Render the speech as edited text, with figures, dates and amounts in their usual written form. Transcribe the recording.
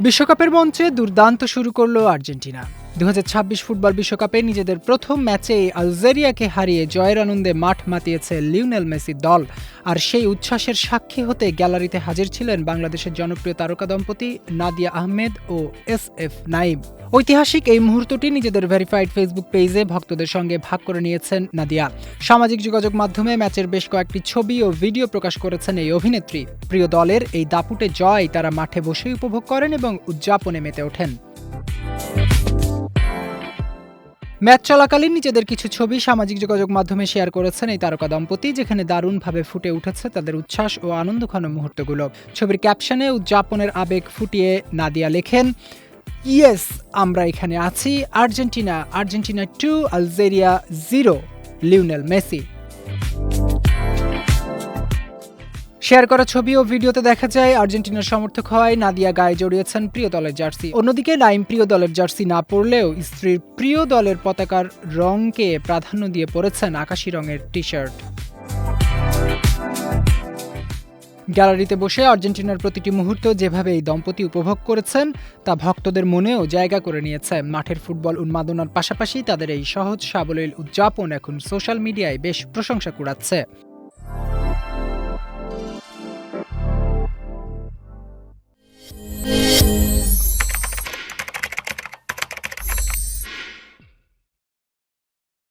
বিশ্বকাপের মঞ্চে দুর্দান্ত শুরু করলো আর্জেন্টিনা। 2026 ফুটবল বিশ্বকাপে নিজেদের প্রথম ম্যাচেই আলজেরিয়াকে হারিয়ে জয়ের আনন্দে মাঠ মাতিয়েছে লিওনেল মেসির দল। আর সেই উচ্ছ্বাসের সাক্ষী হতে গ্যালারিতে হাজির ছিলেন বাংলাদেশের জনপ্রিয় তারকা দম্পতি নাদিয়া আহমেদ ও SF নাইম। ঐতিহাসিক এই মুহূর্তটি নিজেদের ভেরিফাইড ফেসবুক পেজে ভক্তদের সঙ্গে ভাগ করে নিয়েছেন নাদিয়া। সামাজিক যোগাযোগ মাধ্যমে ম্যাচের বেশ কয়েকটি ছবি ও ভিডিও প্রকাশ করেছেন এই অভিনেত্রী। প্রিয় দলের এই দাপুটে জয় তারা মাঠে বসেই উপভোগ করেন এবং উদযাপনে মেতে ওঠেন। ম্যাচ চলাকালীন নিজেদের কিছু ছবি সামাজিক যোগাযোগ মাধ্যমে শেয়ার করেছেন এই তারকা দম্পতি, যেখানে দারুণভাবে ফুটে উঠেছে তাদের উচ্ছ্বাস ও আনন্দঘন মুহূর্তগুলো। ছবির ক্যাপশনে উদযাপনের আবেগ ফুটিয়ে নাদিয়া লেখেন, ইয়েস, আমরা এখানে আছি, Argentina 2 Algeria 0, Lionel Messi. Share করা ছবি ও ভিডিওতে দেখা যায় আর্জেন্টিনার সমর্থক হওয়ায় নাদিয়া গায়ে জড়িয়েছেন প্রিয় দলের জার্সি। অন্যদিকে নাইম প্রিয় দলের জার্সি না পরলেও স্ত্রীর প্রিয় দলের পতাকার রঙকে প্রাধান্য দিয়ে পরেছেন আকাশি রঙের টি-শার্ট। গ্যালারিতে বসে আর্জেন্টিনার প্রতিটি মুহূর্ত যেভাবে এই দম্পতি উপভোগ করেছেন তা ভক্তদের মনেও জায়গা করে নিয়েছে। মাঠের ফুটবল উন্মাদনার পাশাপাশি তাদের এই সহজ সাবলীল উদযাপন এখন সোশ্যাল মিডিয়ায় বেশ প্রশংসা কুড়াচ্ছে।